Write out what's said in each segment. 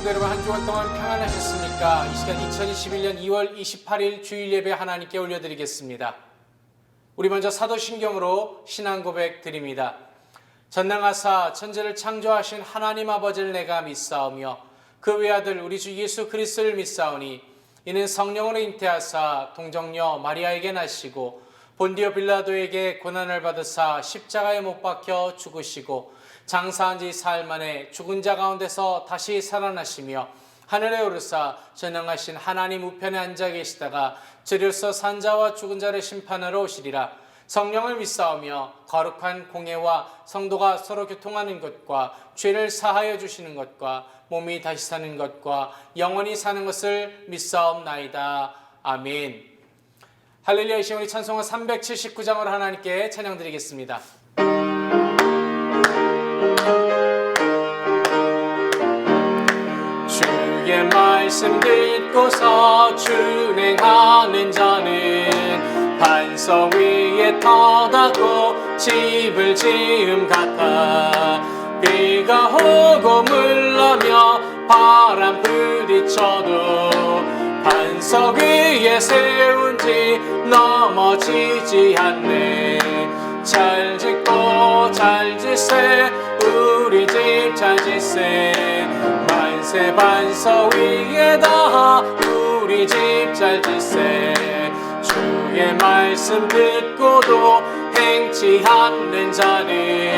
성도 여러분, 한 주간 동안 평안하셨습니까? 이 시간 2021년 2월 28일 주일 예배 하나님께 올려드리겠습니다. 우리 먼저 사도신경으로 신앙 고백 드립니다. 전능하사 천지를 창조하신 하나님 아버지를 내가 믿사오며 그 외아들 우리 주 예수 그리스도를 믿사오니 이는 성령으로 잉태하사 동정녀 마리아에게 나시고 본디오 빌라도에게 고난을 받으사 십자가에 못 박혀 죽으시고 장사한 지 사흘 만에 죽은 자 가운데서 다시 살아나시며 하늘에 오르사 전능하신 하나님 우편에 앉아 계시다가 저리로서 산 자와 죽은 자를 심판하러 오시리라. 성령을 믿사오며 거룩한 공예와 성도가 서로 교통하는 것과 죄를 사하여 주시는 것과 몸이 다시 사는 것과 영원히 사는 것을 믿사옵나이다. 아멘. 할렐루야. 이 시간 우리 찬송가 379장으로 하나님께 찬양드리겠습니다. 주의 말씀 듣고서 준행하는 자는 반석 위에 터닫고 집을 지음 같아. 비가 오고 물나며 바람 부딪혀도 반석 위에 세운지 넘어지지 않네. 잘 짓고 잘 짓세 우리 집 잘 짓세. 만세 반석 위에다 우리 집 잘 짓세. 주의 말씀 듣고도 행치 않는 자는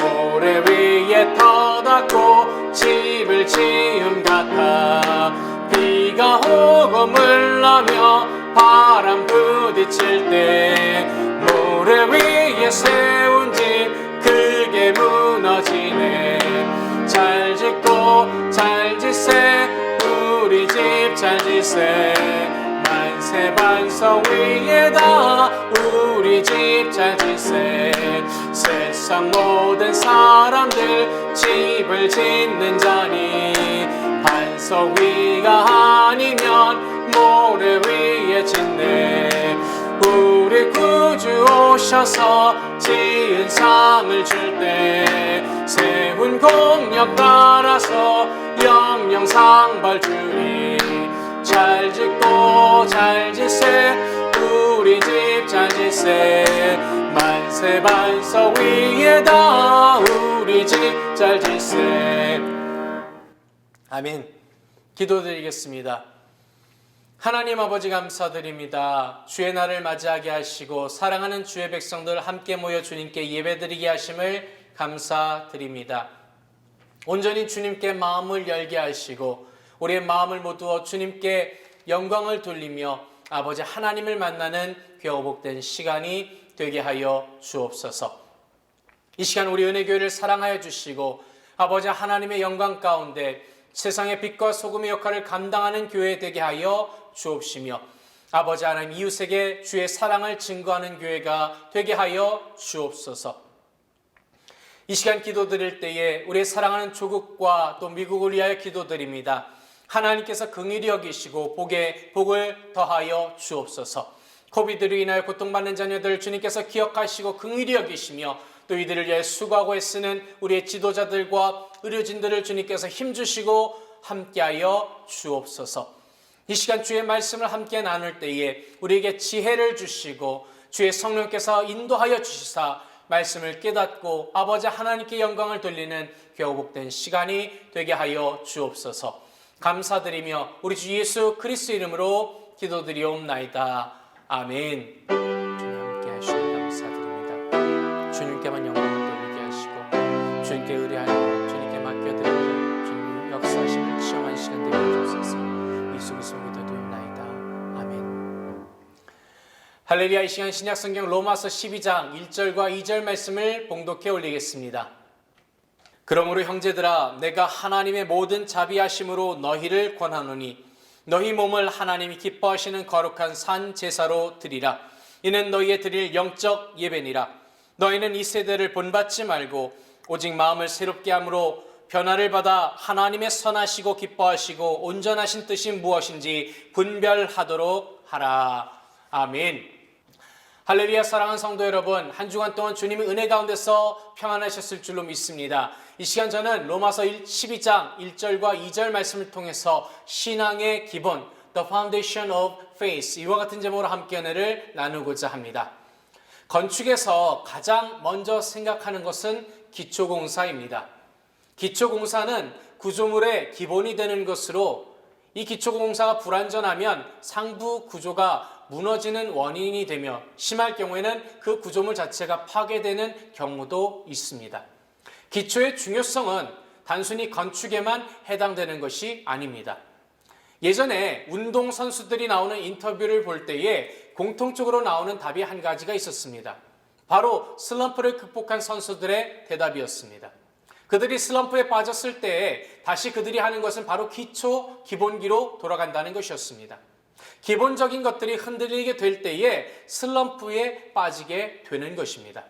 모래 위에 터닫고 집을 지음 같아. 비가 오고 물나며 바람 부딪힐 때 모래 위에 세운 집 크게 무너지네. 잘 짓고 잘 짓세 우리 집 잘 짓세. 만세 반석 위에다 우리 집 잘 짓세. 세상 모든 사람들 집을 짓는 자니 반석 위가 아니면 모래 위에 짓네. 우리 구주 오셔서 지은 상을 줄 때 세운 공력 따라서 영영 상발 주리. 잘 짓고 잘 짓세 우리 집 잘 짓세. 만세 반석 위에다 우리 집 잘 짓세. 아멘. 기도드리겠습니다. 하나님 아버지 감사드립니다. 주의 날을 맞이하게 하시고 사랑하는 주의 백성들 함께 모여 주님께 예배드리게 하심을 감사드립니다. 온전히 주님께 마음을 열게 하시고 우리의 마음을 모두어 주님께 영광을 돌리며 아버지 하나님을 만나는 귀하고 복된 시간이 되게 하여 주옵소서. 이 시간 우리 은혜교회를 사랑하여 주시고 아버지 하나님의 영광 가운데 세상의 빛과 소금의 역할을 감당하는 교회 되게 하여 주옵시며 아버지 하나님 이웃에게 주의 사랑을 증거하는 교회가 되게 하여 주옵소서. 이 시간 기도드릴 때에 우리의 사랑하는 조국과 또 미국을 위하여 기도드립니다. 하나님께서 긍휼히 여기시고 복을 더하여 주옵소서. 코비드로 인하여 고통받는 자녀들 주님께서 기억하시고 긍휼히 여기시며 또 이들을 위해 수고하고 애쓰는 우리의 지도자들과 의료진들을 주님께서 힘주시고 함께하여 주옵소서. 이 시간 주의 말씀을 함께 나눌 때에 우리에게 지혜를 주시고 주의 성령께서 인도하여 주시사 말씀을 깨닫고 아버지 하나님께 영광을 돌리는 귀하고 복된 시간이 되게 하여 주옵소서. 감사드리며 우리 주 예수 그리스도 이름으로 기도드리옵나이다. 아멘. 주님 함께 하시니 감사드립니다. 주님께만 영광을 돌리게 하시고 주님께 의뢰하여 주님께 맡겨드리고 주님 역사하심을 체험한 시간 되게 해주옵소서. 예수 그리스도 기도드리옵나이다. 아멘. 할렐루야. 이 시간 신약성경 로마서 12장 1절과 2절 말씀을 봉독해 올리겠습니다. 그러므로 형제들아 내가 하나님의 모든 자비하심으로 너희를 권하노니 너희 몸을 하나님이 기뻐하시는 거룩한 산 제사로 드리라. 이는 너희의 드릴 영적 예배니라. 너희는 이 세대를 본받지 말고 오직 마음을 새롭게 함으로 변화를 받아 하나님의 선하시고 기뻐하시고 온전하신 뜻이 무엇인지 분별하도록 하라. 아멘. 할렐루야. 사랑하는 성도 여러분, 한 주간 동안 주님의 은혜 가운데서 평안하셨을 줄로 믿습니다. 이 시간 저는 로마서 12장 1절과 2절 말씀을 통해서 신앙의 기본, The Foundation of Faith, 이와 같은 제목으로 함께 은혜를 나누고자 합니다. 건축에서 가장 먼저 생각하는 것은 기초공사입니다. 기초공사는 구조물의 기본이 되는 것으로 이 기초공사가 불완전하면 상부 구조가 무너지는 원인이 되며 심할 경우에는 그 구조물 자체가 파괴되는 경우도 있습니다. 기초의 중요성은 단순히 건축에만 해당되는 것이 아닙니다. 예전에 운동선수들이 나오는 인터뷰를 볼 때에 공통적으로 나오는 답이 한 가지가 있었습니다. 바로 슬럼프를 극복한 선수들의 대답이었습니다. 그들이 슬럼프에 빠졌을 때에 다시 그들이 하는 것은 바로 기본기로 돌아간다는 것이었습니다. 기본적인 것들이 흔들리게 될 때에 슬럼프에 빠지게 되는 것입니다.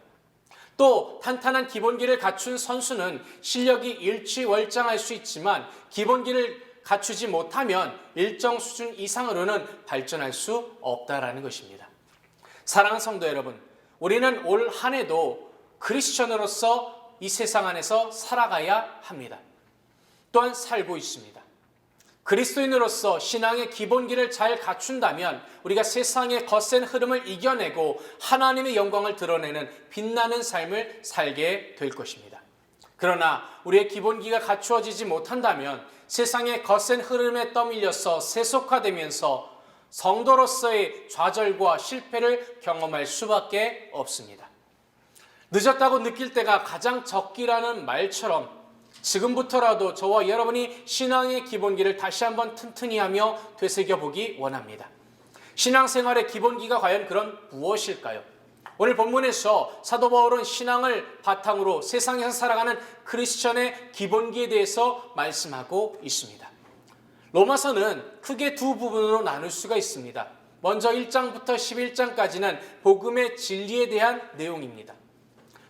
또 탄탄한 기본기를 갖춘 선수는 실력이 일취월장할 수 있지만 기본기를 갖추지 못하면 일정 수준 이상으로는 발전할 수 없다라는 것입니다. 사랑하는 성도 여러분, 우리는 올 한 해도 크리스천으로서 이 세상 안에서 살아가야 합니다. 또한 살고 있습니다. 그리스도인으로서 신앙의 기본기를 잘 갖춘다면 우리가 세상의 거센 흐름을 이겨내고 하나님의 영광을 드러내는 빛나는 삶을 살게 될 것입니다. 그러나 우리의 기본기가 갖추어지지 못한다면 세상의 거센 흐름에 떠밀려서 세속화되면서 성도로서의 좌절과 실패를 경험할 수밖에 없습니다. 늦었다고 느낄 때가 가장 적기라는 말처럼 지금부터라도 저와 여러분이 신앙의 기본기를 다시 한번 튼튼히 하며 되새겨보기 원합니다. 신앙생활의 기본기가 과연 그럼 무엇일까요? 오늘 본문에서 사도 바울은 신앙을 바탕으로 세상에서 살아가는 크리스천의 기본기에 대해서 말씀하고 있습니다. 로마서는 크게 두 부분으로 나눌 수가 있습니다. 먼저 1장부터 11장까지는 복음의 진리에 대한 내용입니다.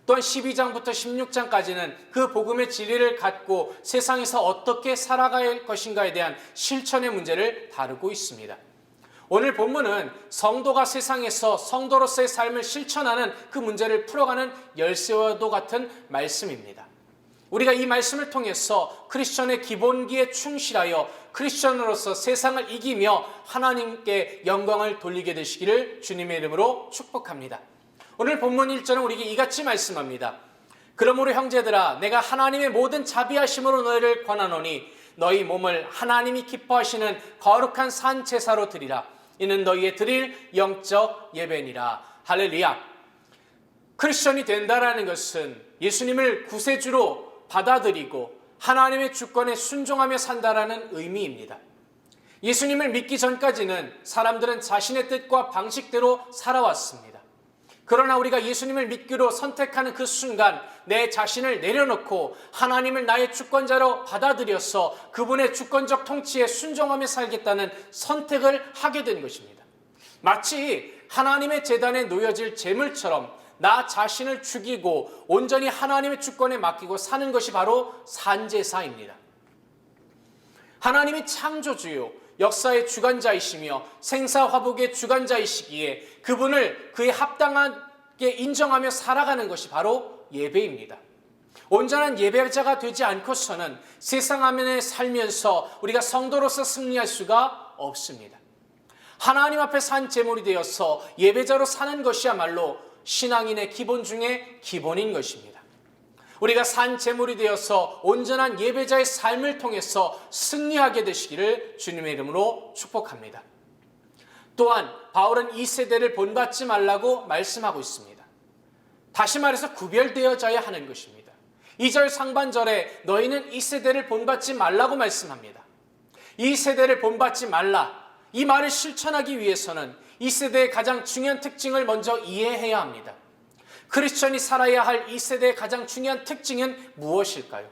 또한 12장부터 16장까지는 그 복음의 진리를 갖고 세상에서 어떻게 살아갈 것인가에 대한 실천의 문제를 다루고 있습니다. 오늘 본문은 성도가 세상에서 성도로서의 삶을 실천하는 그 문제를 풀어가는 열쇠와도 같은 말씀입니다. 우리가 이 말씀을 통해서 크리스천의 기본기에 충실하여 크리스천으로서 세상을 이기며 하나님께 영광을 돌리게 되시기를 주님의 이름으로 축복합니다. 오늘 본문 1절은 우리에게 이같이 말씀합니다. 그러므로 형제들아, 내가 하나님의 모든 자비하심으로 너희를 권하노니 너희 몸을 하나님이 기뻐하시는 거룩한 산 제사로 드리라. 이는 너희의 드릴 영적 예배니라. 할렐루야. 크리스천이 된다라는 것은 예수님을 구세주로 받아들이고 하나님의 주권에 순종하며 산다라는 의미입니다. 예수님을 믿기 전까지는 사람들은 자신의 뜻과 방식대로 살아왔습니다. 그러나 우리가 예수님을 믿기로 선택하는 그 순간 내 자신을 내려놓고 하나님을 나의 주권자로 받아들여서 그분의 주권적 통치에 순종하며 살겠다는 선택을 하게 된 것입니다. 마치 하나님의 제단에 놓여질 제물처럼 나 자신을 죽이고 온전히 하나님의 주권에 맡기고 사는 것이 바로 산제사입니다. 하나님이 창조주요 역사의 주관자이시며 생사화복의 주관자이시기에 그분을 그의 합당하게 인정하며 살아가는 것이 바로 예배입니다. 온전한 예배자가 되지 않고서는 세상 안에 살면서 우리가 성도로서 승리할 수가 없습니다. 하나님 앞에 산 제물이 되어서 예배자로 사는 것이야말로 신앙인의 기본 중에 기본인 것입니다. 우리가 산 제물이 되어서 온전한 예배자의 삶을 통해서 승리하게 되시기를 주님의 이름으로 축복합니다. 또한 바울은 이 세대를 본받지 말라고 말씀하고 있습니다. 다시 말해서 구별되어져야 하는 것입니다. 2절 상반절에 너희는 이 세대를 본받지 말라고 말씀합니다. 이 세대를 본받지 말라. 이 말을 실천하기 위해서는 이 세대의 가장 중요한 특징을 먼저 이해해야 합니다. 크리스천이 살아야 할 이 세대의 가장 중요한 특징은 무엇일까요?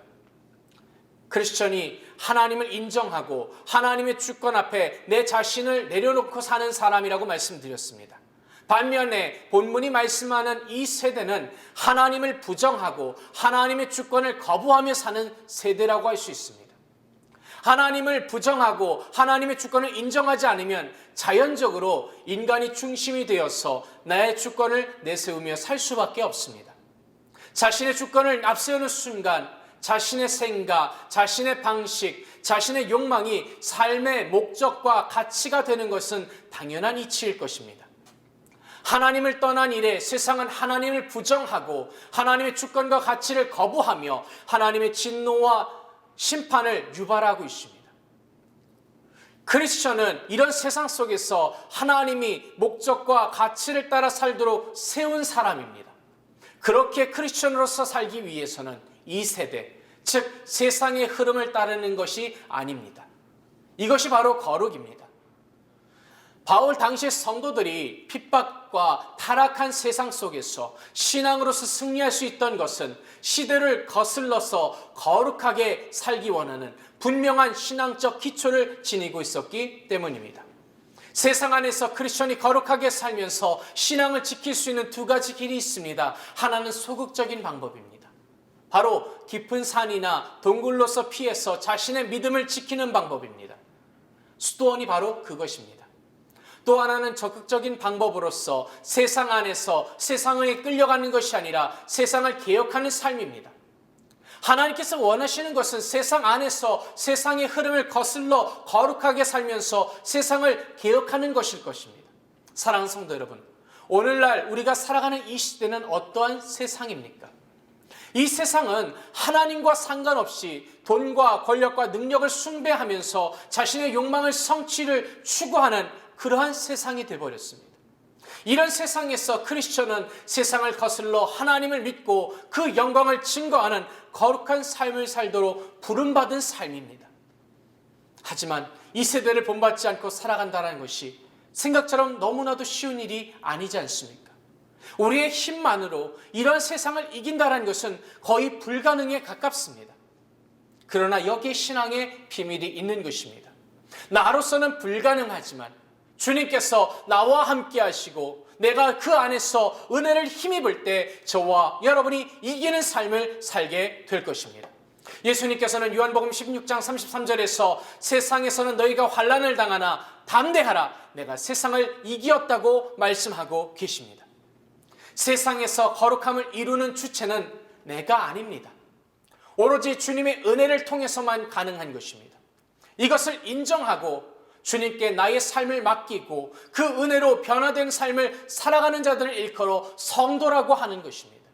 크리스천이 하나님을 인정하고 하나님의 주권 앞에 내 자신을 내려놓고 사는 사람이라고 말씀드렸습니다. 반면에 본문이 말씀하는 이 세대는 하나님을 부정하고 하나님의 주권을 거부하며 사는 세대라고 할 수 있습니다. 하나님을 부정하고 하나님의 주권을 인정하지 않으면 자연적으로 인간이 중심이 되어서 나의 주권을 내세우며 살 수밖에 없습니다. 자신의 주권을 앞세우는 순간 자신의 생각, 자신의 방식, 자신의 욕망이 삶의 목적과 가치가 되는 것은 당연한 이치일 것입니다. 하나님을 떠난 이래 세상은 하나님을 부정하고 하나님의 주권과 가치를 거부하며 하나님의 진노와 심판을 유발하고 있습니다. 크리스천은 이런 세상 속에서 하나님이 목적과 가치를 따라 살도록 세운 사람입니다. 그렇게 크리스천으로서 살기 위해서는 이 세대, 즉 세상의 흐름을 따르는 것이 아닙니다. 이것이 바로 거룩입니다. 바울 당시의 성도들이 핍박과 타락한 세상 속에서 신앙으로서 승리할 수 있던 것은 시대를 거슬러서 거룩하게 살기 원하는 분명한 신앙적 기초를 지니고 있었기 때문입니다. 세상 안에서 크리스천이 거룩하게 살면서 신앙을 지킬 수 있는 두 가지 길이 있습니다. 하나는 소극적인 방법입니다. 바로 깊은 산이나 동굴로서 피해서 자신의 믿음을 지키는 방법입니다. 수도원이 바로 그것입니다. 또 하나는 적극적인 방법으로서 세상 안에서 세상에 끌려가는 것이 아니라 세상을 개혁하는 삶입니다. 하나님께서 원하시는 것은 세상 안에서 세상의 흐름을 거슬러 거룩하게 살면서 세상을 개혁하는 것일 것입니다. 사랑하는 성도 여러분, 오늘날 우리가 살아가는 이 시대는 어떠한 세상입니까? 이 세상은 하나님과 상관없이 돈과 권력과 능력을 숭배하면서 자신의 욕망을 성취를 추구하는 그러한 세상이 되어버렸습니다. 이런 세상에서 크리스천은 세상을 거슬러 하나님을 믿고 그 영광을 증거하는 거룩한 삶을 살도록 부름받은 삶입니다. 하지만 이 세대를 본받지 않고 살아간다는 것이 생각처럼 너무나도 쉬운 일이 아니지 않습니까? 우리의 힘만으로 이런 세상을 이긴다는 것은 거의 불가능에 가깝습니다. 그러나 여기에 신앙의 비밀이 있는 것입니다. 나로서는 불가능하지만 주님께서 나와 함께 하시고 내가 그 안에서 은혜를 힘입을 때 저와 여러분이 이기는 삶을 살게 될 것입니다. 예수님께서는 요한복음 16장 33절에서 세상에서는 너희가 환난을 당하나 담대하라 내가 세상을 이기었다고 말씀하고 계십니다. 세상에서 거룩함을 이루는 주체는 내가 아닙니다. 오로지 주님의 은혜를 통해서만 가능한 것입니다. 이것을 인정하고 주님께 나의 삶을 맡기고 그 은혜로 변화된 삶을 살아가는 자들을 일컬어 성도라고 하는 것입니다.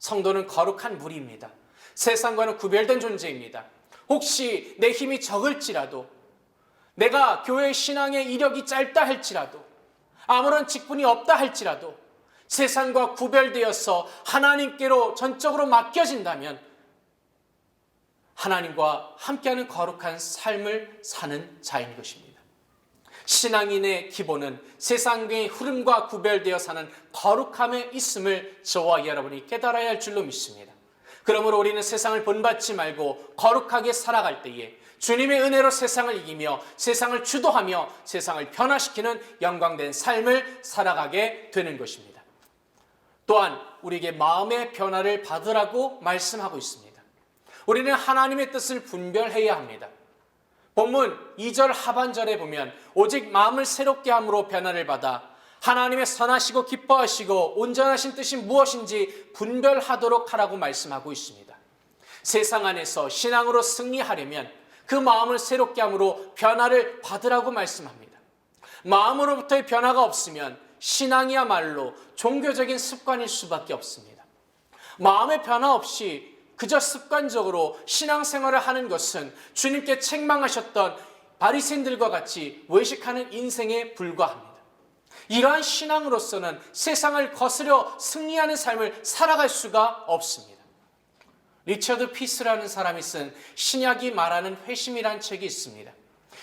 성도는 거룩한 무리입니다. 세상과는 구별된 존재입니다. 혹시 내 힘이 적을지라도, 내가 교회 신앙의 이력이 짧다 할지라도, 아무런 직분이 없다 할지라도 세상과 구별되어서 하나님께로 전적으로 맡겨진다면 하나님과 함께하는 거룩한 삶을 사는 자인 것입니다. 신앙인의 기본은 세상의 흐름과 구별되어 사는 거룩함에 있음을 저와 여러분이 깨달아야 할 줄로 믿습니다. 그러므로 우리는 세상을 본받지 말고 거룩하게 살아갈 때에 주님의 은혜로 세상을 이기며 세상을 주도하며 세상을 변화시키는 영광된 삶을 살아가게 되는 것입니다. 또한 우리에게 마음의 변화를 받으라고 말씀하고 있습니다. 우리는 하나님의 뜻을 분별해야 합니다. 본문 2절 하반절에 보면 오직 마음을 새롭게 함으로 변화를 받아 하나님의 선하시고 기뻐하시고 온전하신 뜻이 무엇인지 분별하도록 하라고 말씀하고 있습니다. 세상 안에서 신앙으로 승리하려면 그 마음을 새롭게 함으로 변화를 받으라고 말씀합니다. 마음으로부터의 변화가 없으면 신앙이야말로 종교적인 습관일 수밖에 없습니다. 마음의 변화 없이 그저 습관적으로 신앙생활을 하는 것은 주님께 책망하셨던 바리새인들과 같이 외식하는 인생에 불과합니다. 이러한 신앙으로서는 세상을 거스려 승리하는 삶을 살아갈 수가 없습니다. 리처드 피스라는 사람이 쓴 신약이 말하는 회심이라는 책이 있습니다.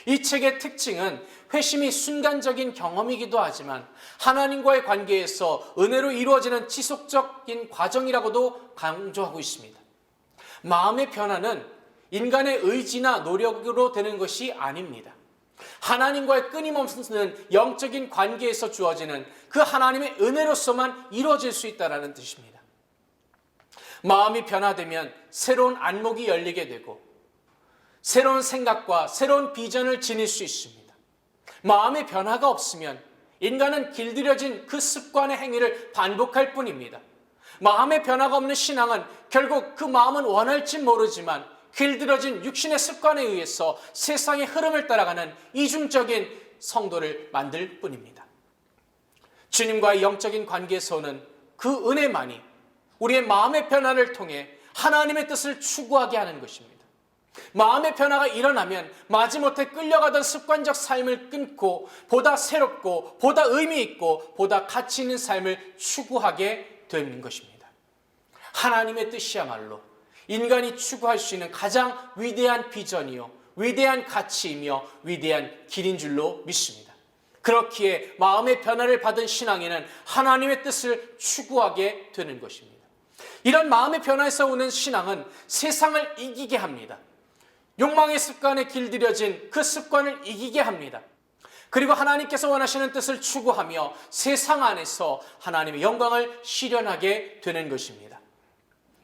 이 책의 특징은 회심이 순간적인 경험이기도 하지만 하나님과의 관계에서 은혜로 이루어지는 지속적인 과정이라고도 강조하고 있습니다. 마음의 변화는 인간의 의지나 노력으로 되는 것이 아닙니다. 하나님과의 끊임없는 영적인 관계에서 주어지는 그 하나님의 은혜로서만 이루어질 수 있다는 뜻입니다. 마음이 변화되면 새로운 안목이 열리게 되고 새로운 생각과 새로운 비전을 지닐 수 있습니다. 마음의 변화가 없으면 인간은 길들여진 그 습관의 행위를 반복할 뿐입니다. 마음의 변화가 없는 신앙은 결국 그 마음은 원할지 모르지만 길들여진 육신의 습관에 의해서 세상의 흐름을 따라가는 이중적인 성도를 만들 뿐입니다. 주님과의 영적인 관계에서는 그 은혜만이 우리의 마음의 변화를 통해 하나님의 뜻을 추구하게 하는 것입니다. 마음의 변화가 일어나면 마지못해 끌려가던 습관적 삶을 끊고 보다 새롭고 보다 의미 있고 보다 가치 있는 삶을 추구하게 되는 것입니다. 하나님의 뜻이야말로 인간이 추구할 수 있는 가장 위대한 비전이요, 위대한 가치이며 위대한 길인 줄로 믿습니다. 그렇기에 마음의 변화를 받은 신앙인은 하나님의 뜻을 추구하게 되는 것입니다. 이런 마음의 변화에서 오는 신앙은 세상을 이기게 합니다. 욕망의 습관에 길들여진 그 습관을 이기게 합니다. 그리고 하나님께서 원하시는 뜻을 추구하며 세상 안에서 하나님의 영광을 실현하게 되는 것입니다.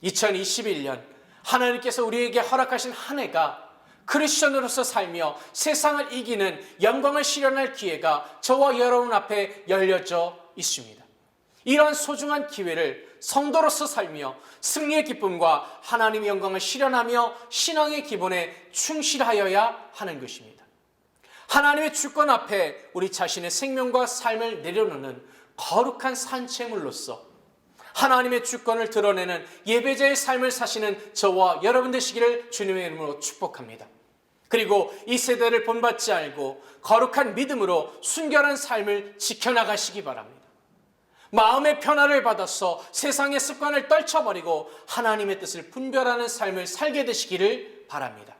2021년 하나님께서 우리에게 허락하신 한 해가 크리스천으로서 살며 세상을 이기는 영광을 실현할 기회가 저와 여러분 앞에 열려져 있습니다. 이러한 소중한 기회를 성도로서 살며 승리의 기쁨과 하나님의 영광을 실현하며 신앙의 기본에 충실하여야 하는 것입니다. 하나님의 주권 앞에 우리 자신의 생명과 삶을 내려놓는 거룩한 산채물로서 하나님의 주권을 드러내는 예배자의 삶을 사시는 저와 여러분 되시기를 주님의 이름으로 축복합니다. 그리고 이 세대를 본받지 않고 거룩한 믿음으로 순결한 삶을 지켜나가시기 바랍니다. 마음의 변화를 받아서 세상의 습관을 떨쳐버리고 하나님의 뜻을 분별하는 삶을 살게 되시기를 바랍니다.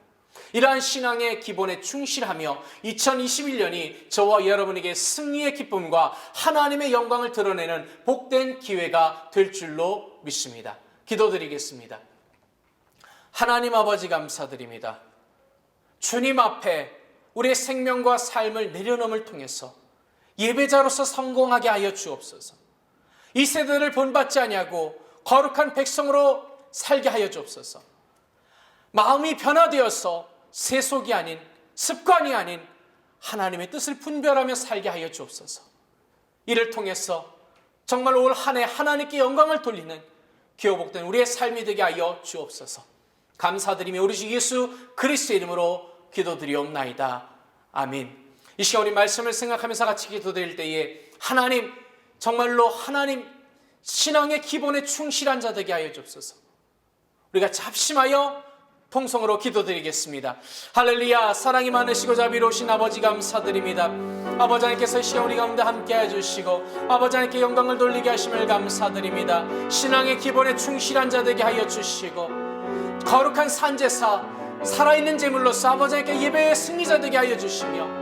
이러한 신앙의 기본에 충실하며 2021년이 저와 여러분에게 승리의 기쁨과 하나님의 영광을 드러내는 복된 기회가 될 줄로 믿습니다. 기도드리겠습니다. 하나님 아버지 감사드립니다. 주님 앞에 우리의 생명과 삶을 내려놓음을 통해서 예배자로서 성공하게 하여 주옵소서. 이 세대를 본받지 아니하고 거룩한 백성으로 살게 하여 주옵소서. 마음이 변화되어서 세속이 아닌 습관이 아닌 하나님의 뜻을 분별하며 살게 하여 주옵소서. 이를 통해서 정말 올 한 해 하나님께 영광을 돌리는 기호복된 우리의 삶이 되게 하여 주옵소서. 감사드리며 우리 주 예수 그리스도의 이름으로 기도드리옵나이다. 아멘. 이 시간 우리 말씀을 생각하면서 같이 기도드릴 때에 하나님, 정말로 하나님 신앙의 기본에 충실한 자 되게 하여 주옵소서. 우리가 잡심하여 통성으로 기도드리겠습니다. 할렐루야. 사랑이 많으시고 자비로우신 아버지 감사드립니다. 아버지 하나님께서 이 시간 우리 가운데 함께 해주시고 아버지 하나님께 영광을 돌리게 하심을 감사드립니다. 신앙의 기본에 충실한 자 되게 하여 주시고 거룩한 산제사 살아있는 제물로서 아버지 하나님께 예배의 승리자 되게 하여 주시며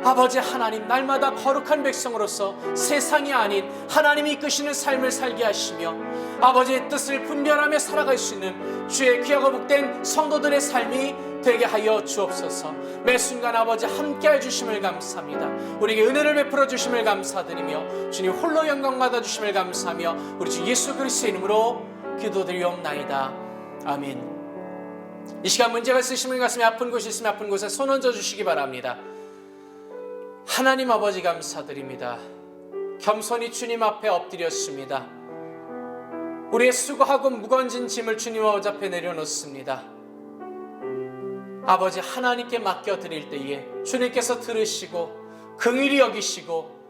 아버지 하나님 날마다 거룩한 백성으로서 세상이 아닌 하나님이 이끄시는 삶을 살게 하시며 아버지의 뜻을 분별하며 살아갈 수 있는 주의 귀하고 복된 성도들의 삶이 되게 하여 주옵소서. 매 순간 아버지 함께 해주심을 감사합니다. 우리에게 은혜를 베풀어 주심을 감사드리며 주님 홀로 영광 받아주심을 감사하며 우리 주 예수 그리스도의 이름으로 기도드리옵나이다. 아멘. 이 시간 문제가 있으시면 가슴에 아픈 곳이 있으면 아픈 곳에 손 얹어 주시기 바랍니다. 하나님 아버지 감사드립니다. 겸손히 주님 앞에 엎드렸습니다. 우리의 수고하고 무거워진 짐을 주님 아버지 앞에 내려놓습니다. 아버지 하나님께 맡겨드릴 때에 주님께서 들으시고 긍휼히 여기시고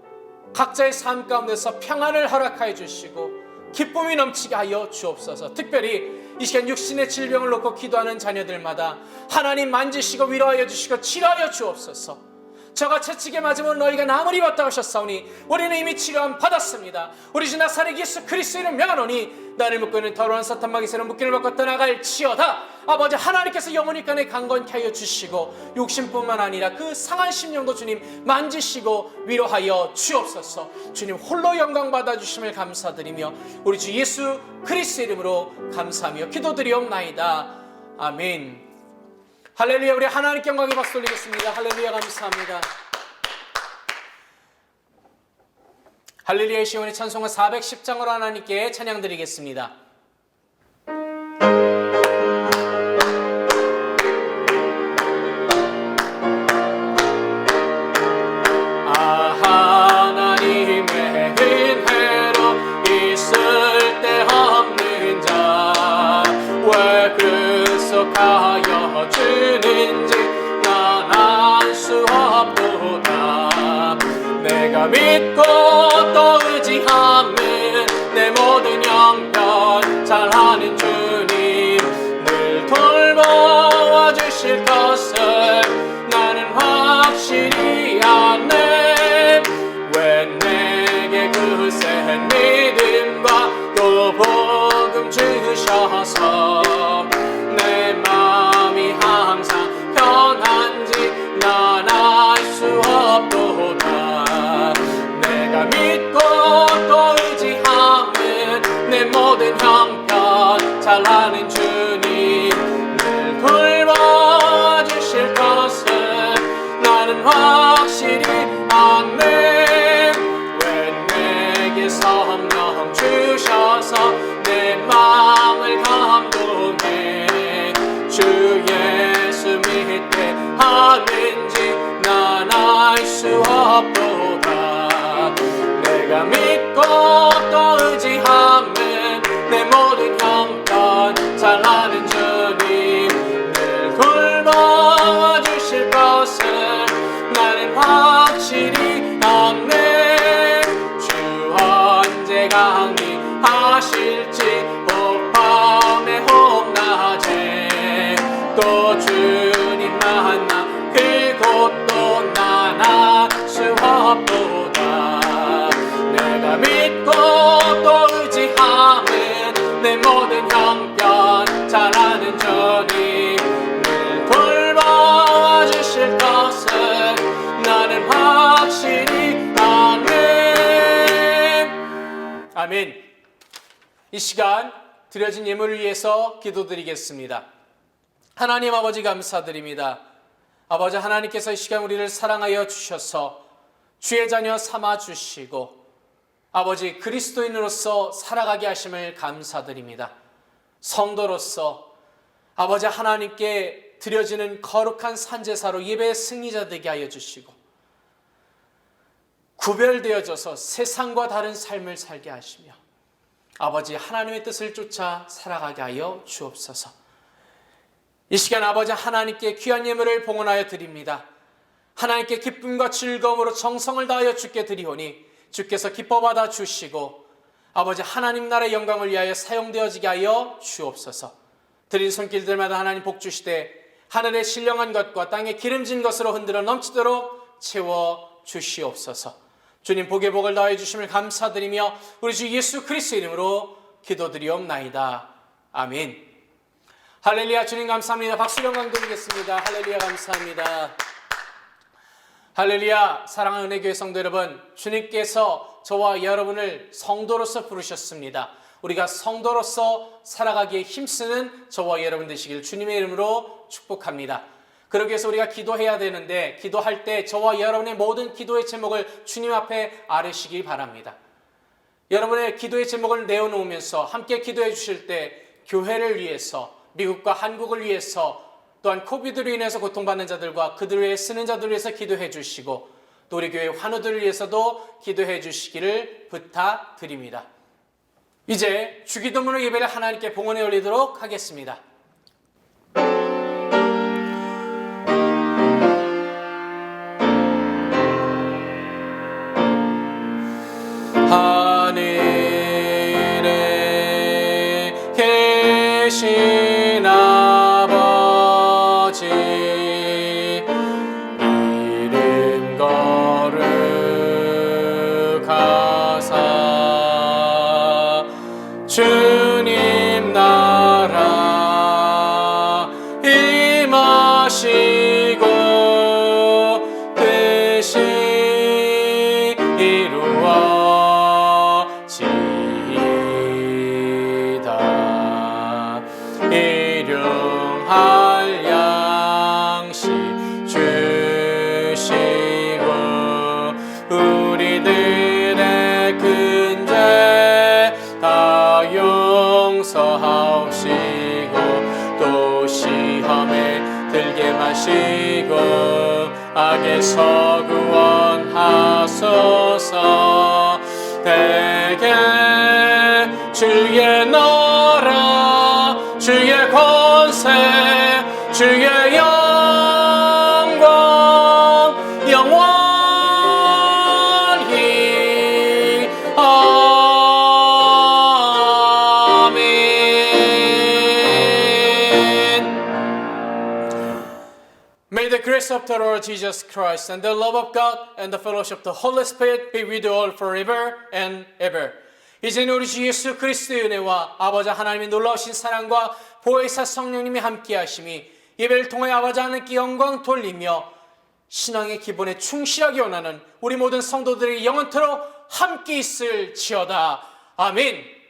각자의 삶 가운데서 평안을 허락하여 주시고 기쁨이 넘치게 하여 주옵소서. 특별히 이 시간 육신의 질병을 놓고 기도하는 자녀들마다 하나님 만지시고 위로하여 주시고 치료하여 주옵소서. 저가 채찍에 맞으면 너희가 나무를 입었다고 하셨사오니 우리는 이미 치료함 받았습니다. 우리 주 나사렛 예수 그리스도 이름 명하노니 나를 묶고 있는 더러운 사탄 마귀새는 묶임을 받고 떠나갈 치어다. 아버지 하나님께서 영원히 간에 강건케 하여 주시고 육신뿐만 아니라 그 상한 심령도 주님 만지시고 위로하여 주옵소서. 주님 홀로 영광 받아주심을 감사드리며 우리 주 예수 그리스도 이름으로 감사하며 기도드리옵나이다. 아멘. 할렐루야. 우리 하나님께 영광의 박수 올리겠습니다. 할렐루야. 감사합니다. 할렐루야의 시온의 찬송가 410장으로 하나님께 찬양 드리겠습니다. 약속하여 주는지 난 알 수 없도다. 내가 믿고 또 의지하면 내 모든 형편 잘하는 주님 늘 돌보아 주실 것을 나는 확실히 아네. 왜 내게 그센 믿음과 또 복음 주셔서 내 마음이 항상 편한지 난 알 수 없도다. 내가 믿고 또 의지하면 내 모든 형편 잘하는 주님 늘 돌봐 주실 것을 나는 확실히 아네. 왜 내게 성령 주셔서 내 마음을 감동해 주 예수 믿게 하는지 난 알 수 없도다. 내가 믿고 또 의지하면 내 모든 형편 잘하는 주님 늘 돌봐 주실 것을 나는 확실히 아네. 주 언제 강림하실지 혹밤에 혹낮에 또 주님 만나 그곳도 난 알 수 없도다. 내가 믿고 또 의지하면 내 모든 형편 잘하는 주님 늘 돌봐 주실 것을 나는 확실히 아멘. 아멘. 이 시간 드려진 예물을 위해서 기도드리겠습니다. 하나님 아버지 감사드립니다. 아버지 하나님께서 이 시간 우리를 사랑하여 주셔서 주의 자녀 삼아 주시고 아버지 그리스도인으로서 살아가게 하심을 감사드립니다. 성도로서 아버지 하나님께 드려지는 거룩한 산제사로 예배의 승리자 되게 하여 주시고 구별되어져서 세상과 다른 삶을 살게 하시며 아버지 하나님의 뜻을 쫓아 살아가게 하여 주옵소서. 이 시간 아버지 하나님께 귀한 예물을 봉헌하여 드립니다. 하나님께 기쁨과 즐거움으로 정성을 다하여 주께 드리오니 주께서 기뻐 받아 주시고 아버지 하나님 나라의 영광을 위하여 사용되어지게 하여 주옵소서. 드린 손길들마다 하나님 복 주시되 하늘의 신령한 것과 땅의 기름진 것으로 흔들어 넘치도록 채워 주시옵소서. 주님 복의 복을 더해 주심을 감사드리며 우리 주 예수 그리스도 이름으로 기도드리옵나이다. 아멘. 할렐루야. 주님 감사합니다. 박수 영광 드리겠습니다. 할렐루야. 감사합니다. 할렐루야. 사랑하는 은혜교회 성도 여러분, 주님께서 저와 여러분을 성도로서 부르셨습니다. 우리가 성도로서 살아가기에 힘쓰는 저와 여러분 되시길 주님의 이름으로 축복합니다. 그러기 위해서 우리가 기도해야 되는데 기도할 때 저와 여러분의 모든 기도의 제목을 주님 앞에 아뢰시기 바랍니다. 여러분의 기도의 제목을 내어놓으면서 함께 기도해 주실 때 교회를 위해서, 미국과 한국을 위해서, 또한 코비드로 인해서 고통받는 자들과 그들을 위해 쓰는 자들을 위해서 기도해 주시고 또 우리 교회 환우들을 위해서도 기도해 주시기를 부탁드립니다. 이제 주기도문의 예배를 하나님께 봉헌해 올리도록 하겠습니다. 하늘에 계신 아버지 이름 거룩하사 주님 나라 임하시고 뜻이 이루어지이다. 일용할 양식 주시고 우리들의 큰 죄 다 용서하옵시고 또 시험에 들게 마시고 악에서 구원하소서. 대개 주의 나라 주의 권세 주의 영광 영원히 아멘. May the grace of the Lord Jesus Christ and the love of God and the fellowship of the Holy Spirit be with you all forever and ever. 이제는 우리 주 예수 그리스도의 은혜와 아버지 하나님의 놀라우신 사랑과 보혜사 성령님이 함께 하심이 예배를 통해 아버지 하나님께 영광 돌리며 신앙의 기본에 충실하게 원하는 우리 모든 성도들의 영원토록 함께 있을지어다. 아멘.